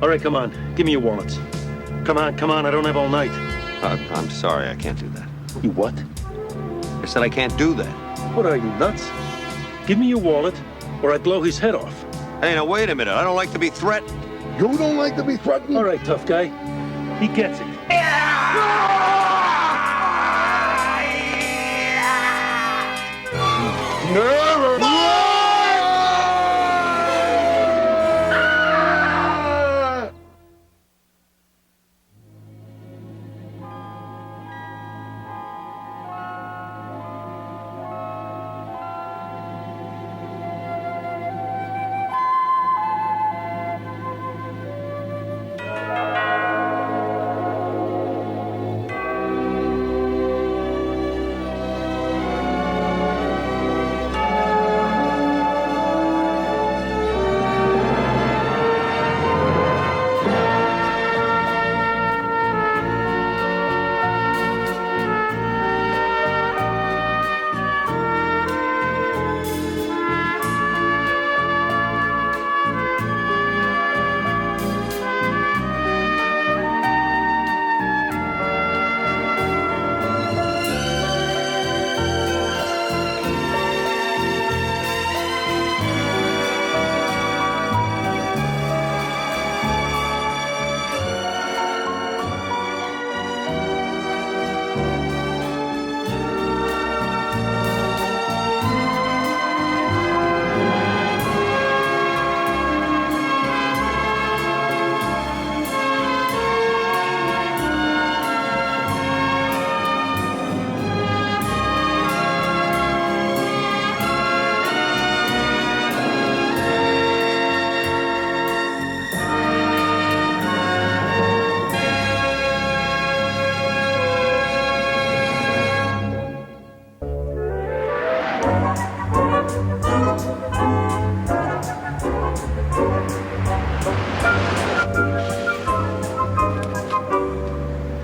All right, come on. Give me your wallets. Come on. I don't have all night. I'm sorry, I can't do that. You what? I said I can't do that. What are you, nuts? Give me your wallet, or I blow his head off. Hey, now wait a minute. I don't like to be threatened. You don't like to be threatened? All right, tough guy. He gets it. Never mind!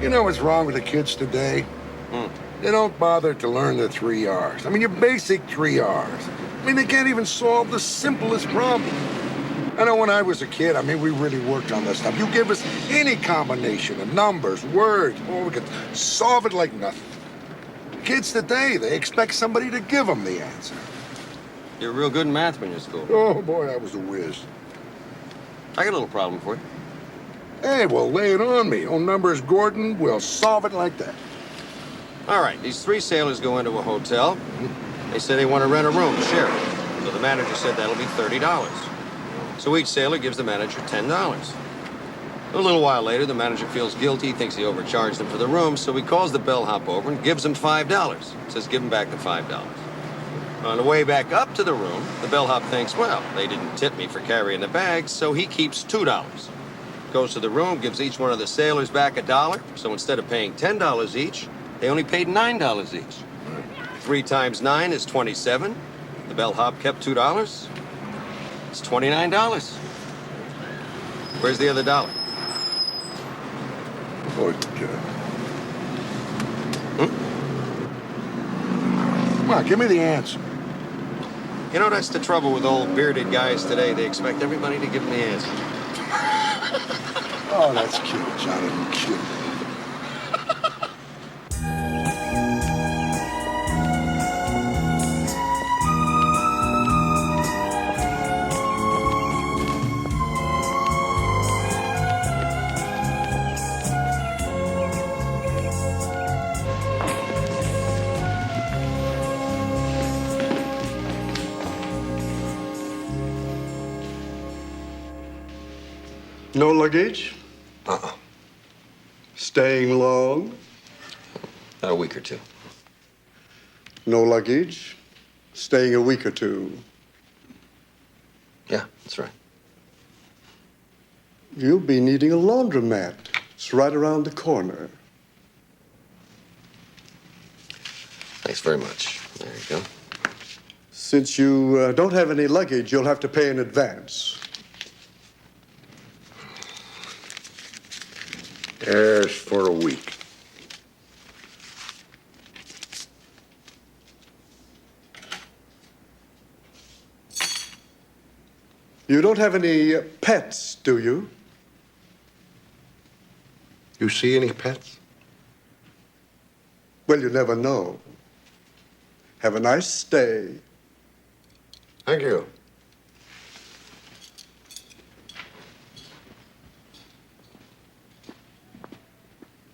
You know what's wrong with the kids today? They don't bother to learn the 3 R's. I mean, your basic 3 R's. I mean, they can't even solve the simplest problem. I know when I was a kid, I mean, we really worked on that stuff. You give us any combination of numbers, words, well, we could solve it like nothing. Kids today, they expect somebody to give them the answer. You're real good in math when you're in school. Oh, boy, I was a whiz. I got a little problem for you. Hey, well, lay it on me. Own number is Gordon. We'll solve it like that. All right, these 3 sailors go into a hotel. They say they want to rent a room, share it. So the manager said that'll be $30. So each sailor gives the manager $10. A little while later, the manager feels guilty, thinks he overcharged them for the room, so he calls the bellhop over and gives them $5. Says give him back the $5. On the way back up to the room, the bellhop thinks, well, they didn't tip me for carrying the bags, so he keeps $2. Goes to the room, gives each one of the sailors back $1, so instead of paying $10 each, they only paid $9 each. 3 times 9 is 27. The bellhop kept $2. It's $29. Where's the other $1? Oh, Come on, give me the answer. You know, that's the trouble with old bearded guys today. They expect everybody to give them the answer. Oh, that's cute, Jonathan, cute. No luggage? Staying long? About a week or 2. No luggage? Staying a week or 2? Yeah, that's right. You'll be needing a laundromat. It's right around the corner. Thanks very much. There you go. Since you don't have any luggage, you'll have to pay in advance. Yes, for a week. You don't have any pets, do you? You see any pets? Well, you never know. Have a nice stay. Thank you.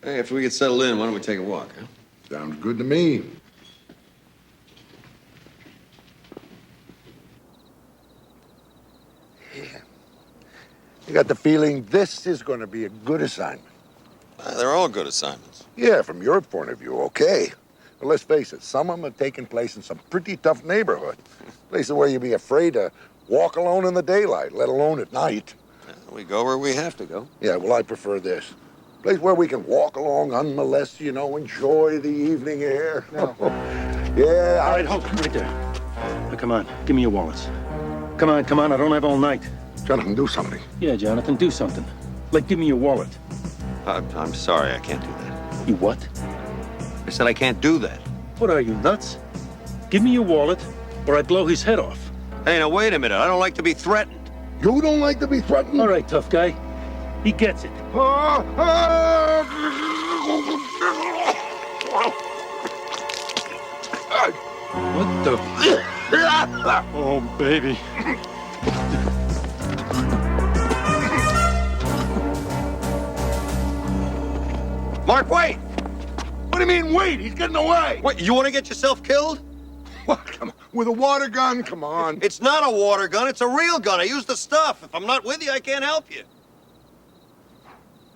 Hey, after we get settled in, why don't we take a walk, huh? Sounds good to me. Yeah. I got the feeling this is going to be a good assignment. They're all good assignments. Yeah, from your point of view, okay. But let's face it, some of them are taking place in some pretty tough neighborhood. Places where you'd be afraid to walk alone in the daylight, let alone at night. We go where we have to go. Yeah, well, I prefer this. Place where we can walk along unmolested, you know, enjoy the evening air. No. Yeah, All right, halt, right there. Now, come on, give me your wallets. Come on, I don't have all night. Jonathan, do something. Yeah, Jonathan, do something. Like, give me your wallet. I'm sorry, I can't do that. You what? I said I can't do that. What are you, nuts? Give me your wallet, or I blow his head off. Hey, now, wait a minute. I don't like to be threatened. You don't like to be threatened? All right, tough guy. He gets it. What the? Oh, baby. Mark, wait! What do you mean, wait? He's getting away. What, you want to get yourself killed? What? Come on. With a water gun? Come on. It's not a water gun, it's a real gun. I use the stuff. If I'm not with you, I can't help you.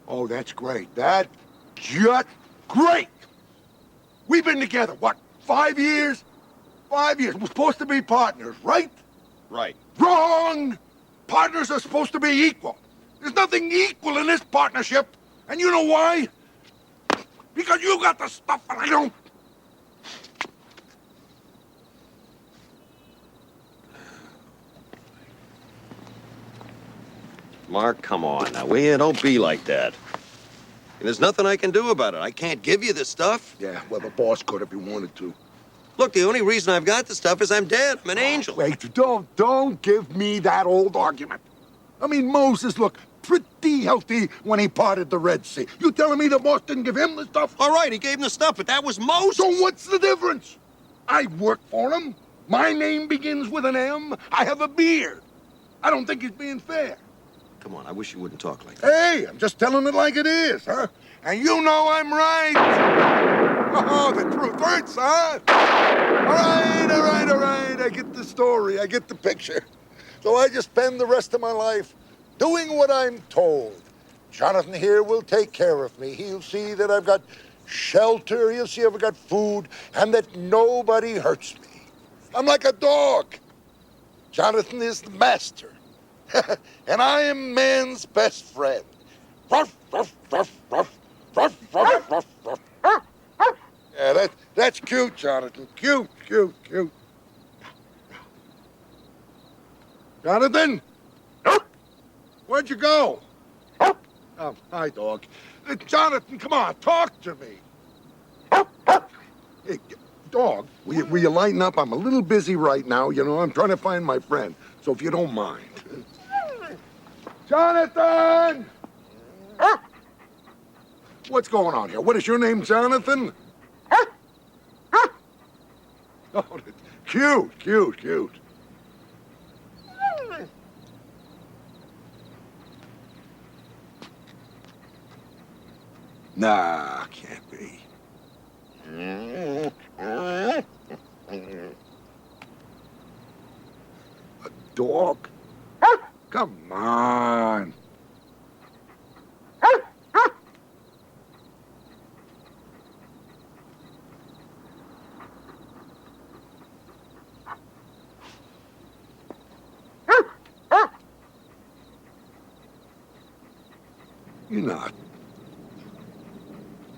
Oh, that's great. That's just great. We've been together, what, 5 years? 5 years. We're supposed to be partners, right? Right. Wrong! Partners are supposed to be equal. There's nothing equal in this partnership. And you know why? Because you got the stuff and I don't. Mark, come on now, will you? Don't be like that. There's nothing I can do about it. I can't give you this stuff. Yeah, well, the boss could if he wanted to. Look, the only reason I've got the stuff is I'm dead. I'm an angel. Wait, don't give me that old argument. I mean, Moses looked pretty healthy when he parted the Red Sea. You telling me the boss didn't give him the stuff? All right, he gave him the stuff, but that was Moses. So what's the difference? I work for him. My name begins with an M. I have a beard. I don't think he's being fair. Come on, I wish you wouldn't talk like that. Hey, I'm just telling it like it is, huh? And you know I'm right. Oh, the truth hurts, huh? All right. I get the story. I get the picture. So I just spend the rest of my life doing what I'm told. Jonathan here will take care of me. He'll see that I've got shelter. He'll see I've got food and that nobody hurts me. I'm like a dog. Jonathan is the master. And I am man's best friend. Ruff, ruff, ruff, ruff, ruff, ruff, ruff, ruff. Yeah, that's cute, Jonathan. Cute. Jonathan? Where'd you go? Oh, hi, dog. Jonathan, come on, talk to me. Hey, dog, will you lighten up? I'm a little busy right now. You know, I'm trying to find my friend. So if you don't mind. Jonathan! What's going on here? What is your name, Jonathan? Oh, cute. Nah, can't be. A dog? Come on. You're not.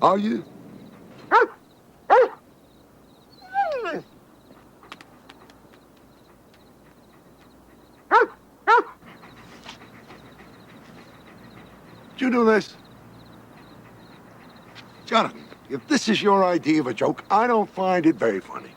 Are you? Did you do this? Jonathan, if this is your idea of a joke, I don't find it very funny.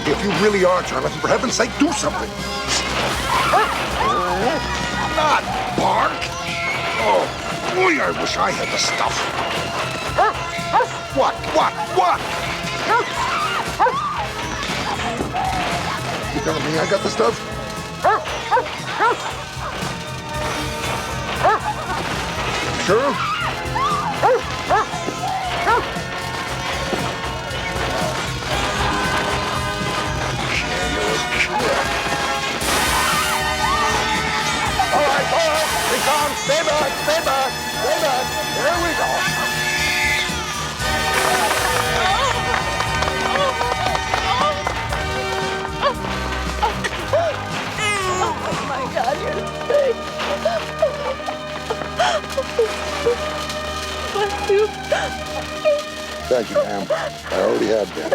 If you really are Jonathan, for heaven's sake, do something. Not bark. Oh, boy, I wish I had the stuff. What? You telling me I got the stuff? Sure? All right, be calm, stay back. There we go. Oh my God, you're sick. Bless you. Thank you, ma'am. I already have been.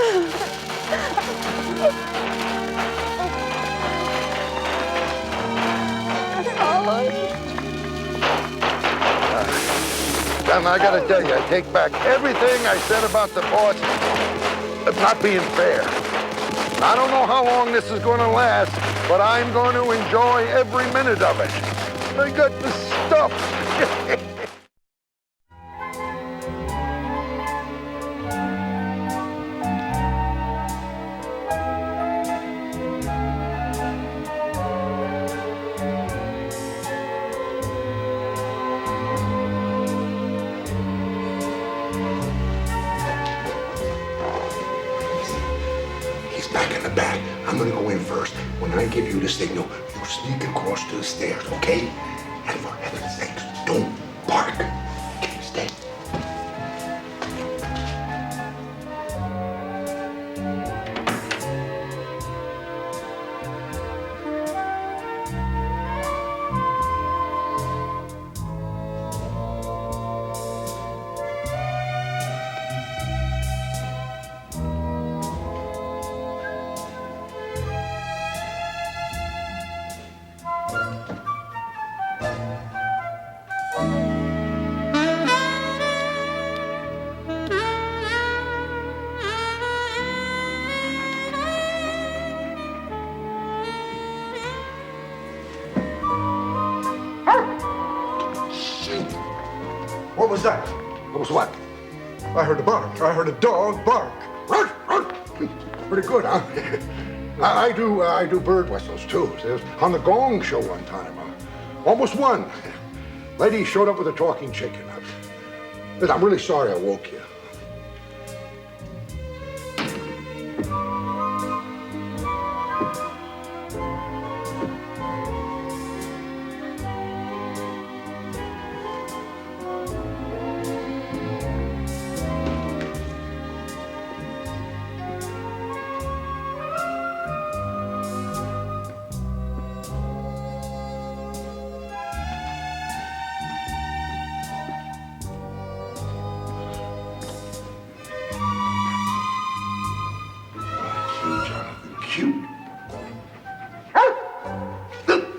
John, I gotta tell you, I take back everything I said about the boss of not being fair. I don't know how long this is gonna last, but I'm going to enjoy every minute of it. I got the stuff. He's back in the back. I'm gonna go in first. When I give you the signal, you sneak across to the stairs, okay? And for heaven's sakes, don't bark. Okay, stay. What was that? What was what? I heard a bark. I heard a dog bark. Pretty good, huh? I do bird whistles too. It was on the Gong Show one time. Almost won. Lady showed up with a talking chicken. I'm really sorry I woke you. Cute.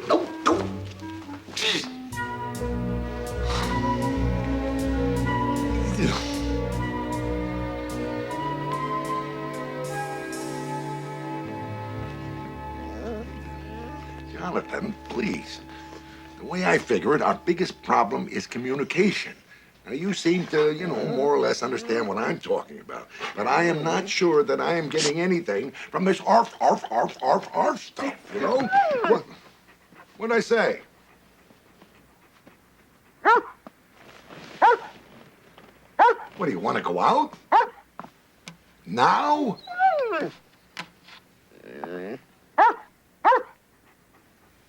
No. Jonathan, please. The way I figure it, our biggest problem is communication. Now, you seem to, more or less understand what I'm talking about. But I am not sure that I am getting anything from this arf stuff, you know? What'd I say? What, do you want to go out? Now?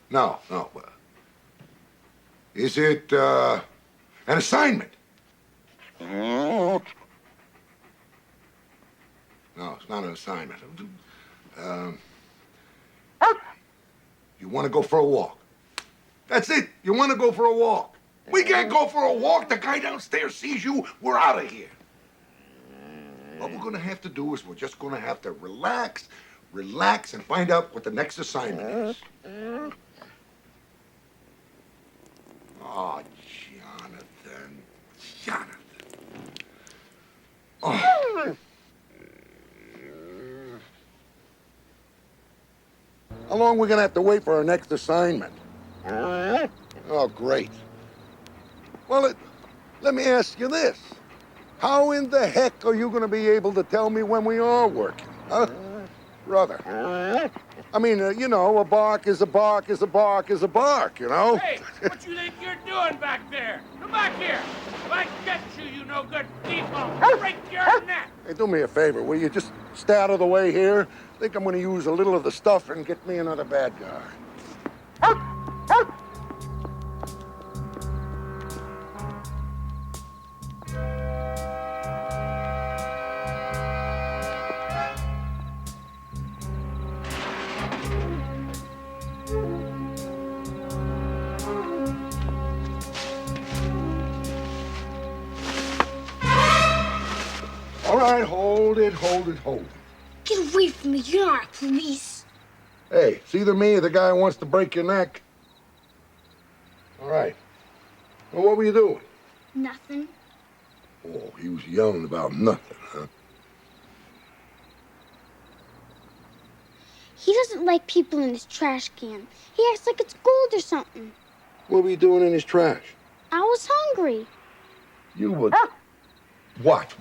No. Is it, an assignment? No, it's not an assignment. You want to go for a walk? That's it. You want to go for a walk. We can't go for a walk. The guy downstairs sees you. We're out of here. What we're going to have to do is we're just going to have to relax, and find out what the next assignment is. Oh, Jonathan. Oh. How long we gonna have to wait for our next assignment? Oh, great. Well, let me ask you this. How in the heck are you gonna be able to tell me when we are working, huh? Brother. I mean, you know, a bark is a bark is a bark is a bark, you know? Hey, what you think you're doing back there? Come back here. If I catch you, you no good thief, I'll break your neck. Hey, do me a favor, will you just stay out of the way here? I think I'm gonna use a little of the stuff and get me another bad guy. All right, hold it. Get away from me, you're not police. Hey, it's either me or the guy who wants to break your neck. All right. Well, what were you doing? Nothing. Oh, he was yelling about nothing, huh? He doesn't like people in his trash can. He acts like it's gold or something. What were you doing in his trash? I was hungry. You were... What?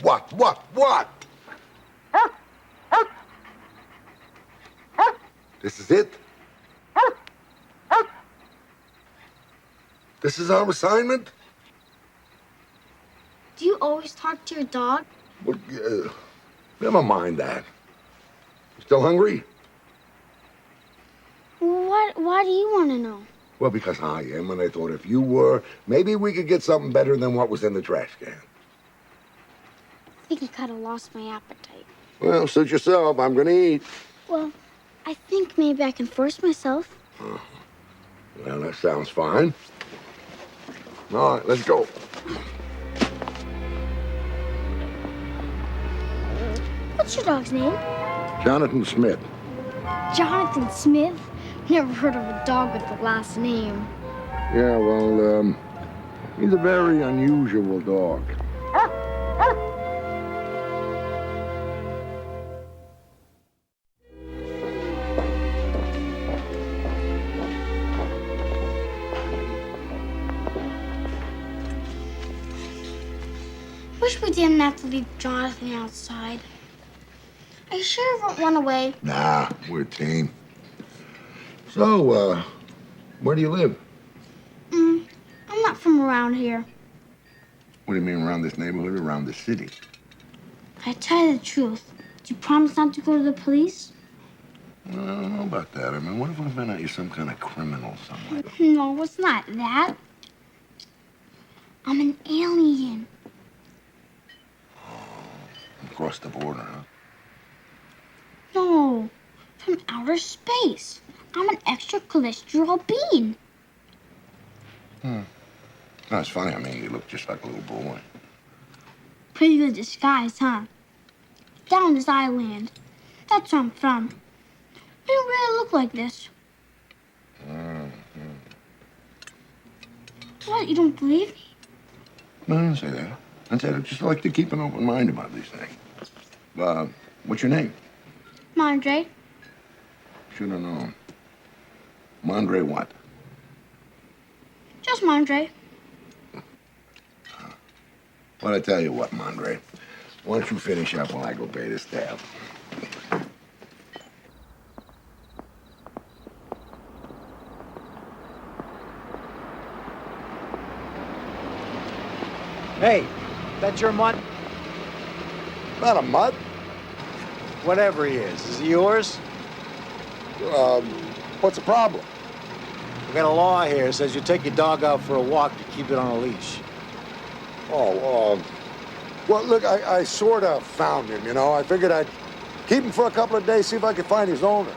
This is it? This is our assignment? Do you always talk to your dog? Well, never mind that. You still hungry? Why do you want to know? Well, because I am, and I thought if you were, maybe we could get something better than what was in the trash can. I think I kind of lost my appetite. Well, suit yourself. I'm gonna eat. Well, I think maybe I can force myself. Well, that sounds fine. All right, let's go. What's your dog's name? Jonathan Smith. Jonathan Smith? Never heard of a dog with the last name. Yeah, well, he's a very unusual dog. Wish we didn't have to leave Jonathan outside. Are you sure he won't run away? Nah, we're a team. So, where do you live? I'm not from around here. What do you mean around this neighborhood or around the city? I tell you the truth. Do you promise not to go to the police? Well, I don't know about that. I mean, what if we found out you're some kind of criminal somewhere? No, it's not that. I'm an alien. Across the border, huh? No, from outer space. I'm an extraterrestrial being. No, it's funny. I mean, you look just like a little boy. Pretty good disguise, huh? Down this island. That's where I'm from. I don't really look like this. What, you don't believe me? No, I didn't say that. I said I just like to keep an open mind about these things. What's your name? Mondre. Should have known. Mondre what? Just Mondre. Well, I tell you what, Mondre. Why don't you finish up while I go pay this tab? Hey, that's your mutt? Not a mutt. Whatever he is he yours? What's the problem? We got a law here that says you take your dog out for a walk, you keep it on a leash. Oh, well, look, I sort of found him, you know. I figured I'd keep him for a couple of days, see if I could find his owner.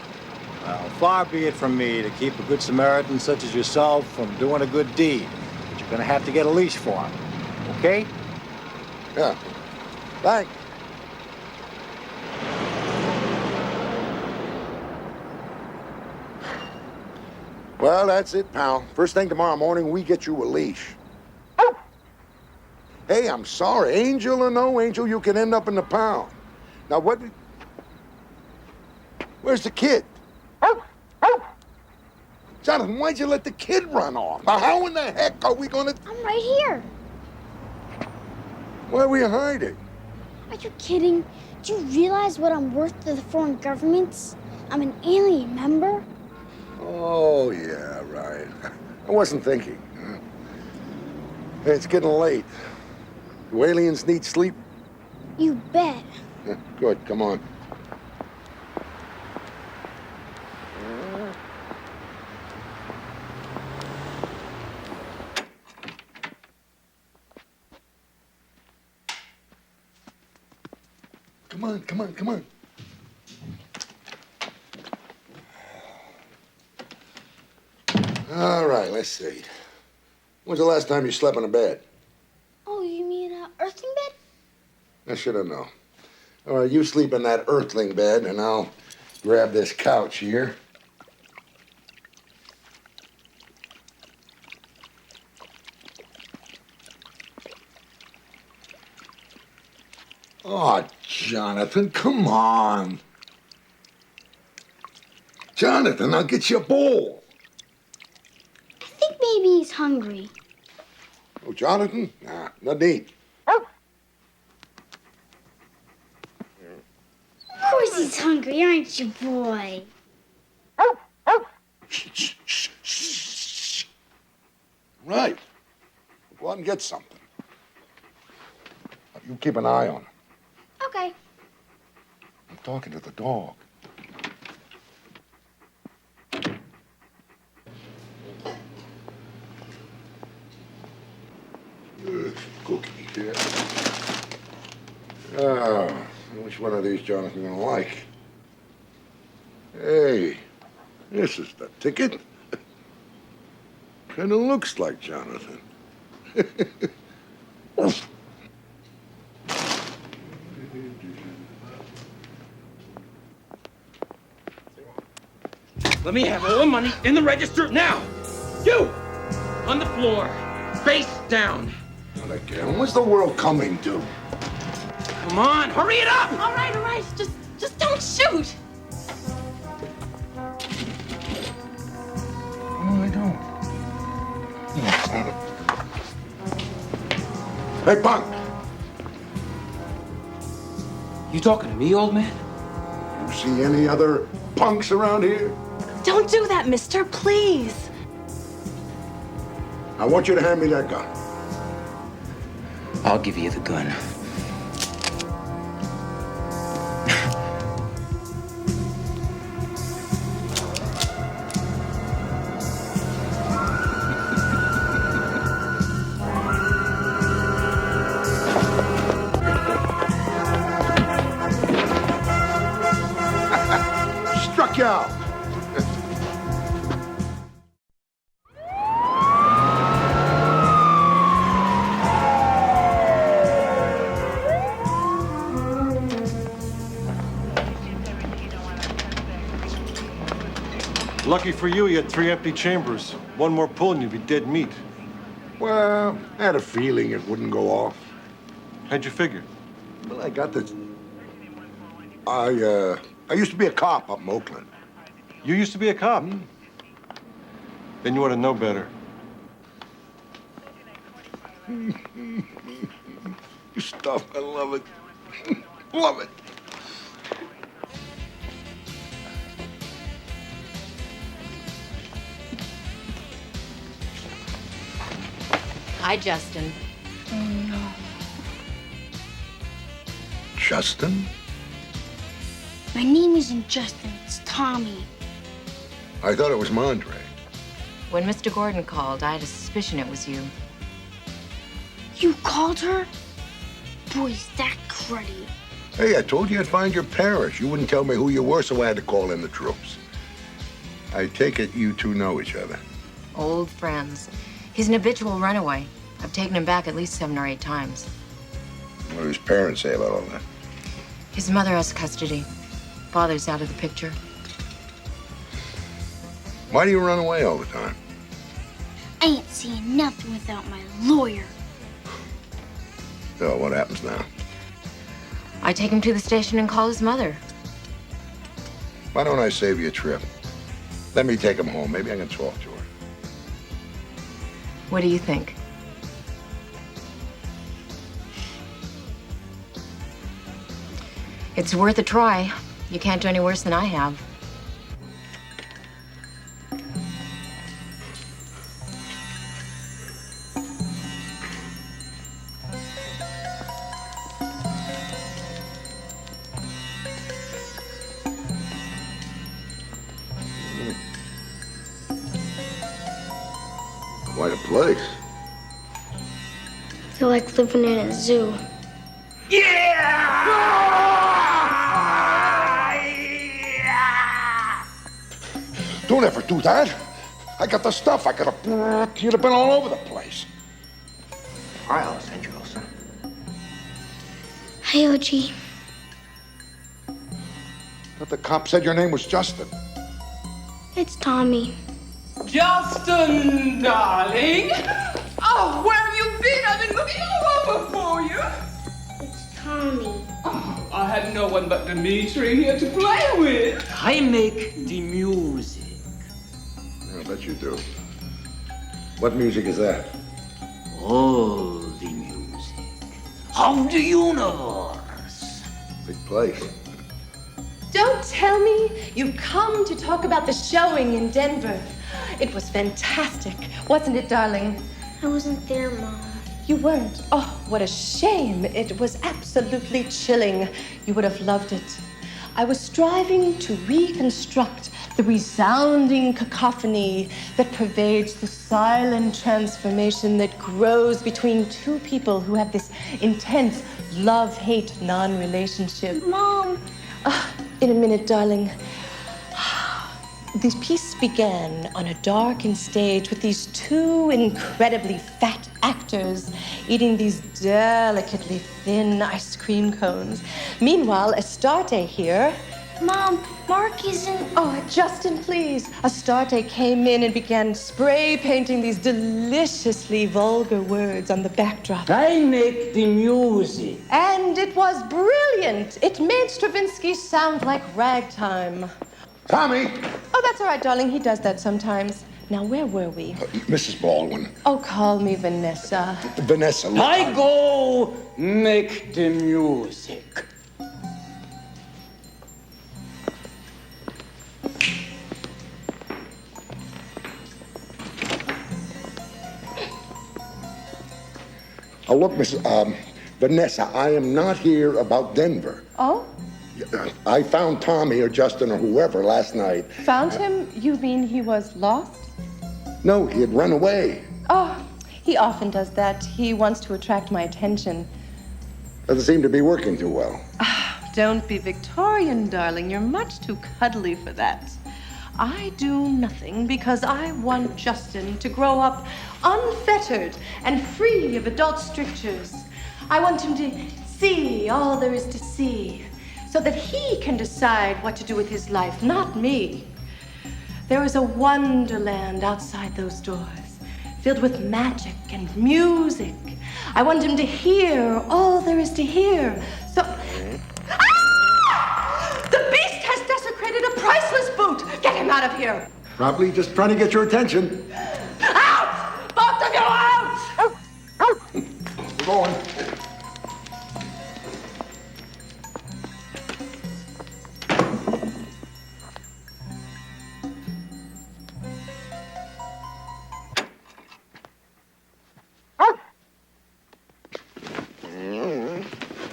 Well, far be it from me to keep a good Samaritan such as yourself from doing a good deed. But you're gonna have to get a leash for him, okay? Yeah. Thanks. Well, that's it, pal. First thing tomorrow morning, we get you a leash. Hey, I'm sorry. Angel or no angel, you can end up in the pound. Now, what... Where's the kid? Jonathan, why'd you let the kid run off? Now, how in the heck are we gonna... I'm right here. Why were you hiding? Are you kidding? Do you realize what I'm worth to the foreign governments? I'm an alien, remember? Oh, yeah, right. I wasn't thinking. Hey, it's getting late. Do aliens need sleep? You bet. Yeah, good, come on. Come on. All right, let's see. When's the last time you slept in a bed? Oh, you mean earthling bed? I should have known. All right, you sleep in that earthling bed, and I'll grab this couch here. Oh, Jonathan, come on. Jonathan, I'll get you a bowl. I think maybe he's hungry. Oh, Jonathan? Nah, not eat. Of course he's hungry, aren't you, boy? Right. Go out and get something. You keep an eye on him. Okay. I'm talking to the dog. Cookie here. Oh, which one of these Jonathan gonna like? Hey, this is the ticket. Kinda looks like Jonathan. Let me have all the money in the register now. You, on the floor, face down. Not again. What's the world coming to? Come on, hurry it up! All right. Just don't shoot. No, I don't. Hey, punk! You talking to me, old man? You see any other punks around here? Don't do that, mister, please. I want you to hand me that gun. I'll give you the gun. Struck you out. Lucky for you, you had 3 empty chambers. One more pull and you'd be dead meat. Well, I had a feeling it wouldn't go off. How'd you figure? Well, I got this. I used to be a cop up in Oakland. You used to be a cop. Then you ought to know better. Your stuff, I love it. Love it. Hi, Justin. Justin? My name isn't Justin, it's Tommy. I thought it was Mondre. When Mr. Gordon called, I had a suspicion it was you. You called her? Boy, is that cruddy. Hey, I told you I'd find your parents. You wouldn't tell me who you were, so I had to call in the troops. I take it you two know each other. Old friends. He's an habitual runaway. I've taken him back at least 7 or 8 times. What do his parents say about all that? His mother has custody. Father's out of the picture. Why do you run away all the time? I ain't seeing nothing without my lawyer. So what happens now? I take him to the station and call his mother. Why don't I save you a trip? Let me take him home. Maybe I can talk to her. What do you think? It's worth a try. You can't do any worse than I have. Quite a place. I feel like living in a zoo. Don't ever do that. I got the stuff. You'd have been all over the place. I'll send you also. Hi, OG. But the cop said your name was Justin. It's Tommy. Justin, darling. Oh, where have you been? I've been looking all over for you. It's Tommy. Oh, I had no one but Dimitri here to play with. I make the music. I bet you do. What music is that? All the music of the universe. Big place. Don't tell me you've come to talk about the showing in Denver. It was fantastic, wasn't it, darling? I wasn't there, Mom. You weren't? Oh, what a shame. It was absolutely chilling. You would have loved it. I was striving to reconstruct the resounding cacophony that pervades the silent transformation that grows between two people who have this intense love-hate non-relationship. Mom! In a minute, darling. This piece began on a darkened stage with these two incredibly fat actors eating these delicately thin ice cream cones. Meanwhile, Astarte here... Mom, Mark isn't... Oh, Justin, please. Astarte came in and began spray painting these deliciously vulgar words on the backdrop. I make the music. And it was brilliant. It made Stravinsky sound like ragtime. Tommy! Oh, that's all right, darling. He does that sometimes. Now, where were we? Mrs. Baldwin. Oh, call me Vanessa. Vanessa, look, I go make the music. Oh, look, Vanessa, I am not here about Denver. Oh? I found Tommy or Justin or whoever last night. Found him? You mean he was lost? No, he had run away. Oh, he often does that. He wants to attract my attention. Doesn't seem to be working too well. Don't be Victorian, darling. You're much too cuddly for that. I do nothing because I want Justin to grow up unfettered and free of adult strictures. I want him to see all there is to see so that he can decide what to do with his life, not me. There is a wonderland outside those doors, filled with magic and music. I want him to hear all there is to hear. So... Ah! The beast has desecrated a priceless boot! Get him out of here! Probably just trying to get your attention. Out! Both of you out! We're going.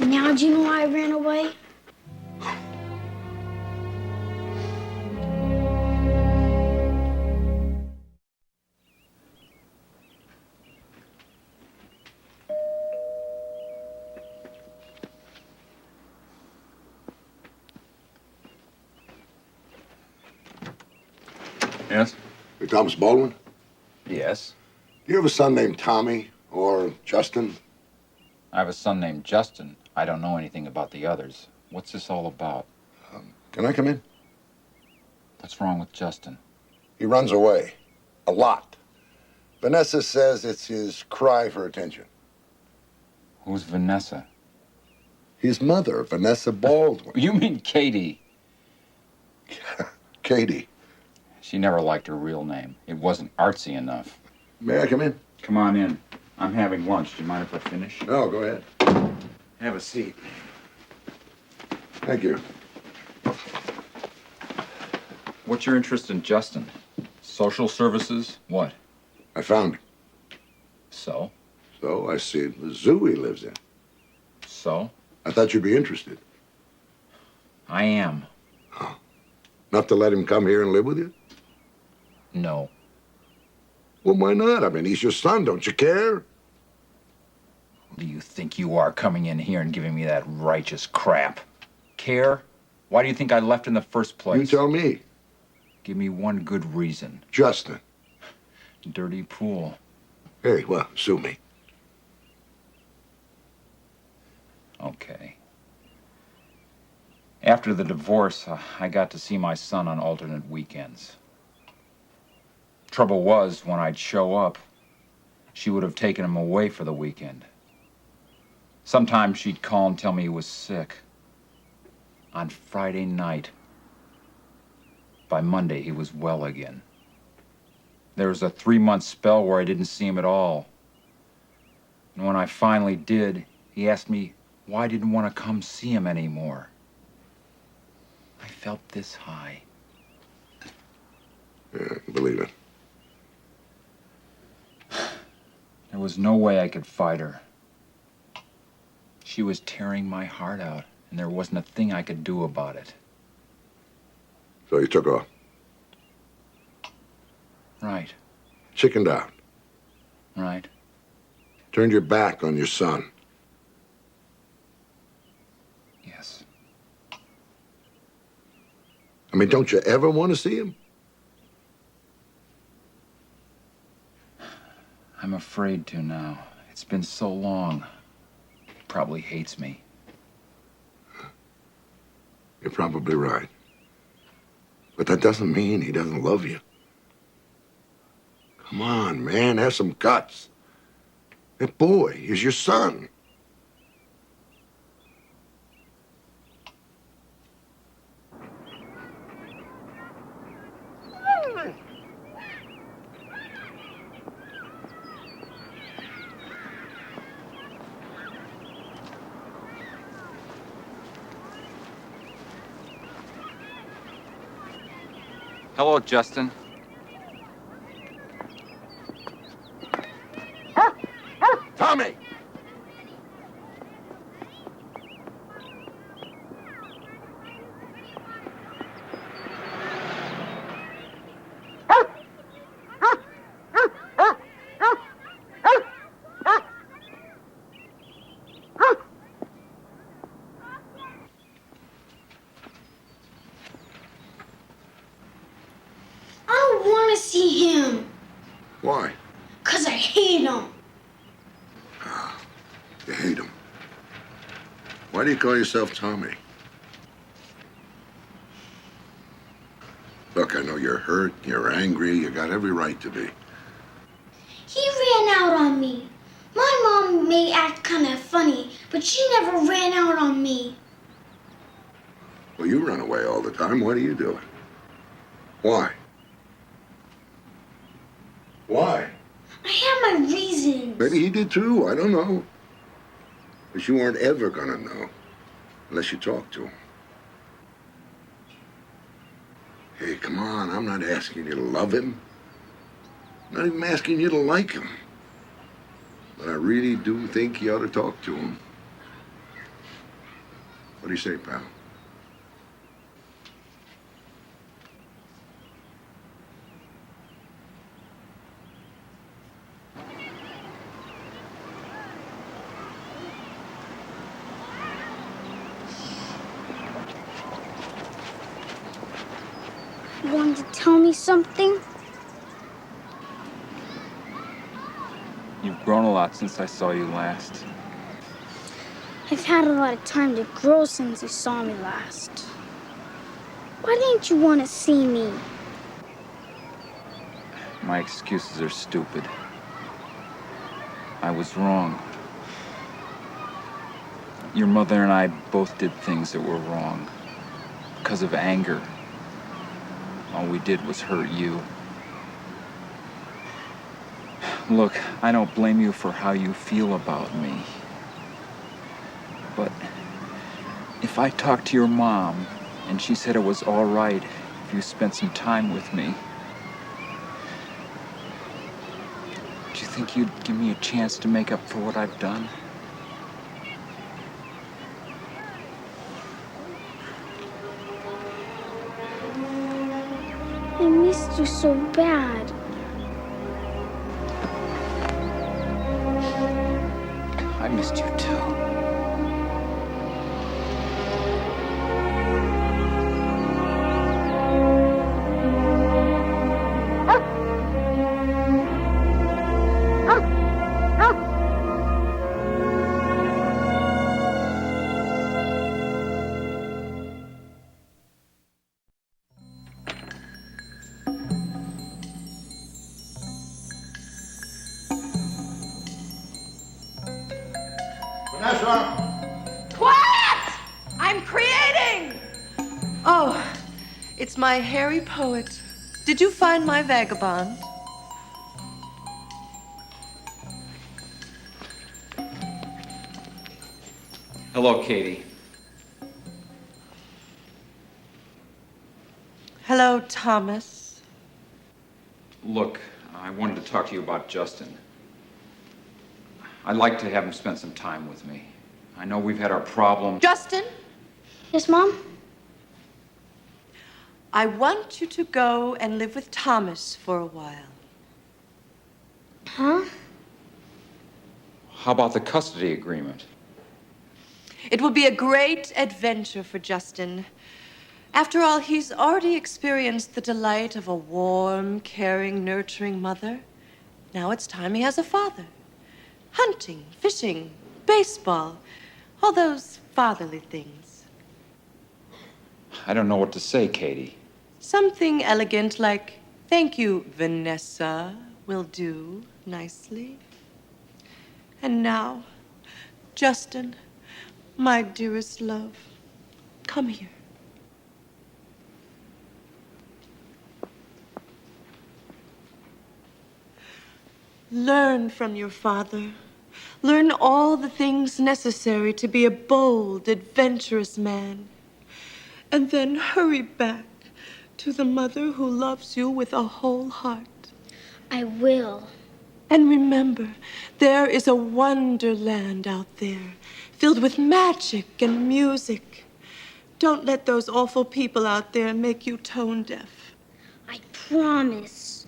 Now do you know why I ran away? Yes? Hey, Thomas Baldwin? Yes. Do you have a son named Tommy or Justin? I have a son named Justin. I don't know anything about the others. What's this all about? Can I come in? What's wrong with Justin? He runs away. A lot. Vanessa says it's his cry for attention. Who's Vanessa? His mother, Vanessa Baldwin. You mean Katie? Katie. She never liked her real name. It wasn't artsy enough. May I come in? Come on in. I'm having lunch. Do you mind if I finish? No, go ahead. Have a seat. Thank you. What's your interest in Justin? Social services? What? I found him. So? So I see the zoo he lives in. So? I thought you'd be interested. I am. Oh. Enough to let him come here and live with you? No. Well, why not? I mean, he's your son. Don't you care? Who do you think you are, coming in here and giving me that righteous crap? Care? Why do you think I left in the first place? You tell me. Give me one good reason. Justin. Dirty pool. Hey, well, sue me. Okay. After the divorce, I got to see my son on alternate weekends. Trouble was, when I'd show up, she would have taken him away for the weekend. Sometimes she'd call and tell me he was sick. On Friday night. By Monday, he was well again. There was a 3-month spell where I didn't see him at all. And when I finally did, he asked me why I didn't want to come see him anymore. I felt this high. Yeah, I can believe it. There was no way I could fight her. She was tearing my heart out, and there wasn't a thing I could do about it. So you took off? Right. Chickened out? Right. Turned your back on your son? Yes. I mean, don't you ever want to see him? I'm afraid to now. It's been so long. He probably hates me. You're probably right. But that doesn't mean he doesn't love you. Come on, man, have some guts. That boy is your son. Hello, Justin. Tommy! I don't want to see him. Why? 'Cause I hate him. You hate him. Why do you call yourself Tommy? Look, I know you're hurt, you're angry, you got every right to be. He ran out on me. My mom may act kind of funny, but she never ran out on me. Well, you run away all the time. Why do you do it? Why? Why? I have my reasons. Maybe he did too. I don't know. But you aren't ever gonna know unless you talk to him. Hey, come on. I'm not asking you to love him. I'm not even asking you to like him. But I really do think you ought to talk to him. What do you say, pal? You wanted to tell me something? You've grown a lot since I saw you last. I've had a lot of time to grow since you saw me last. Why didn't you want to see me? My excuses are stupid. I was wrong. Your mother and I both did things that were wrong. Because of anger. All we did was hurt you. Look, I don't blame you for how you feel about me. But if I talked to your mom and she said it was all right if you spent some time with me, do you think you'd give me a chance to make up for what I've done? I missed you so bad. I missed you too. Quiet! I'm creating! Oh, it's my hairy poet. Did you find my vagabond? Hello, Katie. Hello, Thomas. Look, I wanted to talk to you about Justin. I'd like to have him spend some time with me. I know we've had our problems. Justin? Yes, Mom? I want you to go and live with Thomas for a while. Huh? How about the custody agreement? It will be a great adventure for Justin. After all, he's already experienced the delight of a warm, caring, nurturing mother. Now it's time he has a father. Hunting, fishing, baseball, all those fatherly things. I don't know what to say, Katie. Something elegant like, "Thank you, Vanessa," will do nicely. And now, Justin, my dearest love, come here. Learn from your father. Learn all the things necessary to be a bold, adventurous man. And then hurry back to the mother who loves you with a whole heart. I will. And remember, there is a wonderland out there, filled with magic and music. Don't let those awful people out there make you tone deaf. I promise.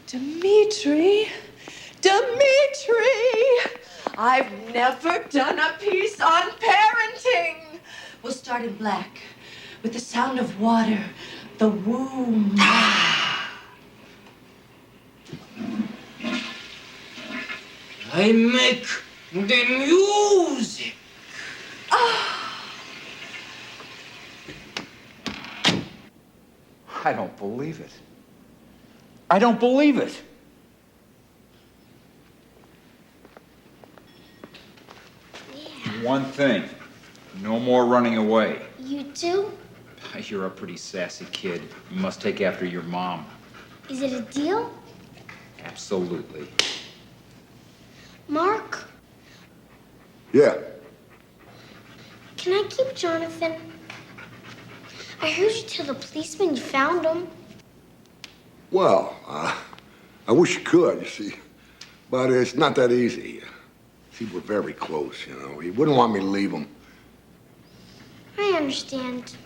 Dimitri, I've never done a piece on parenting. We'll start in black, with the sound of water, the womb. I make the music. I don't believe it. I don't believe it. Yeah. One thing, no more running away. You too? You're a pretty sassy kid. You must take after your mom. Is it a deal? Absolutely. Mark? Yeah. Can I keep Jonathan? I heard you tell the policeman you found him. Well, I wish you could, you see. But it's not that easy. See, we're very close, you know. He wouldn't want me to leave him. I understand.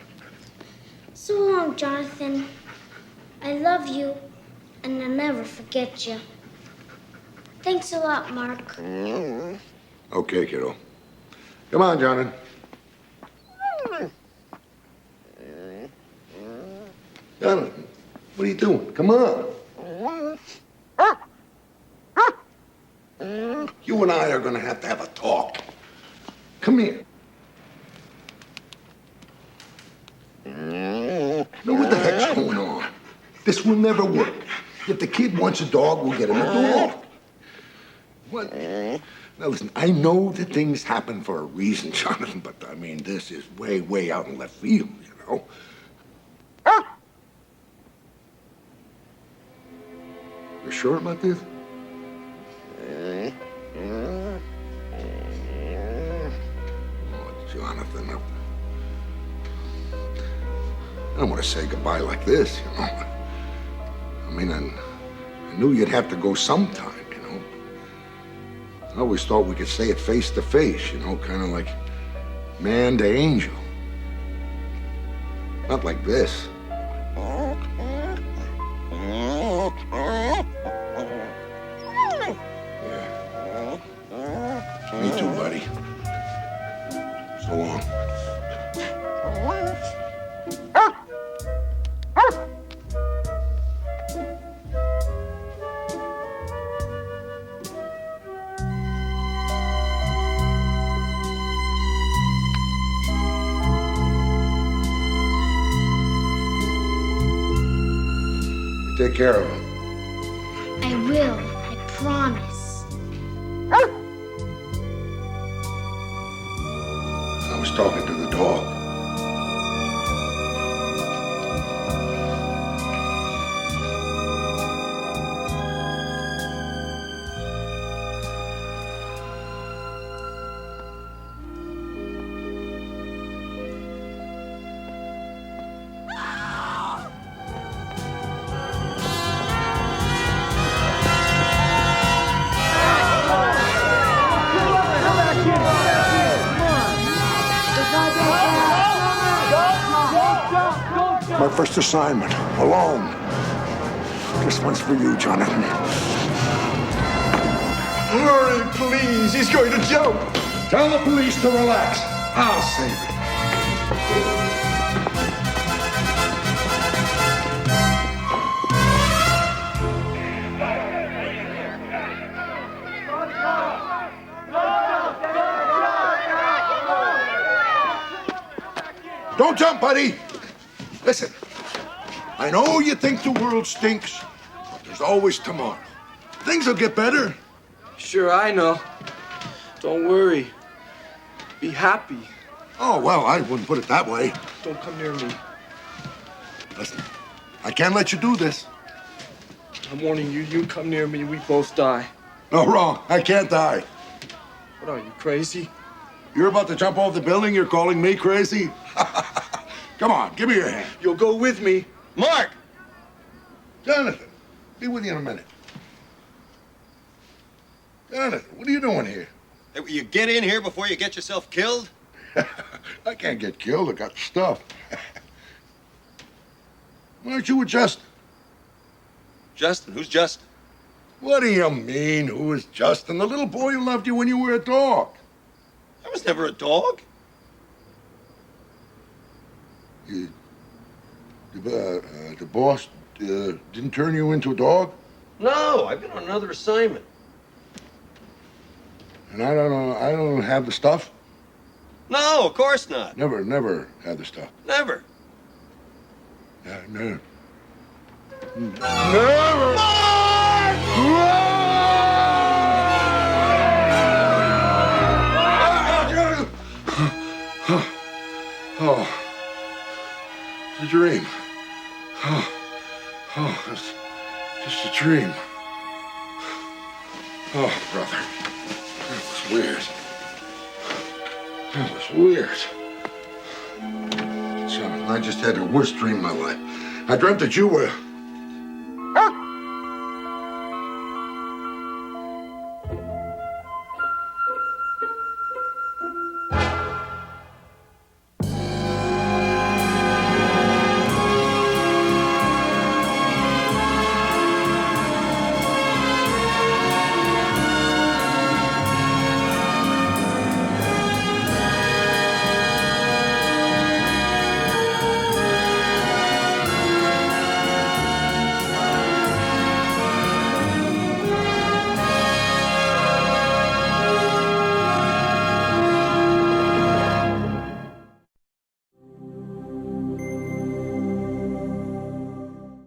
So long, Jonathan. I love you, and I'll never forget you. Thanks a lot, Mark. Okay, kiddo. Come on, Jonathan. Jonathan, what are you doing? Come on. You and I are gonna have to have a talk. Come here. Now, what the heck's going on? This will never work. If the kid wants a dog, we'll get him a dog. What? Now, listen, I know that things happen for a reason, Jonathan, but, I mean, this is way, way out in left field, you know? You sure about this? Oh, Jonathan, I don't want to say goodbye like this, you know? I mean, I knew you'd have to go sometime, you know? I always thought we could say it face to face, you know, kind of like man to angel. Not like this. Me too, buddy. So long. Take care of him. I will. I promise. I was talking to the dog. My first assignment, alone. This one's for you, Jonathan. Hurry, please. He's going to jump. Tell the police to relax. I'll save it. Don't jump, buddy. Listen, I know you think the world stinks, but there's always tomorrow. Things will get better. Sure, I know. Don't worry. Be happy. Oh, well, I wouldn't put it that way. Don't come near me. Listen, I can't let you do this. I'm warning you, you come near me, we both die. No, wrong. I can't die. What are you, crazy? You're about to jump off the building, you're calling me crazy? Come on, give me your hand. You'll go with me. Mark! Jonathan, be with you in a minute. Jonathan, what are you doing here? Hey, will you get in here before you get yourself killed? I can't get killed. I got stuff. Why aren't you with Justin? Justin? Who's Justin? What do you mean, who is Justin? The little boy who loved you when you were a dog. I was never a dog. The boss didn't turn you into a dog? No, I've been on another assignment. And I don't have the stuff? No, of course not. Never had the stuff. Never. Never. Oh, it's a dream. Oh, it's just a dream. Oh, brother, that was weird. That was weird. Son, I just had the worst dream of my life. I dreamt that you were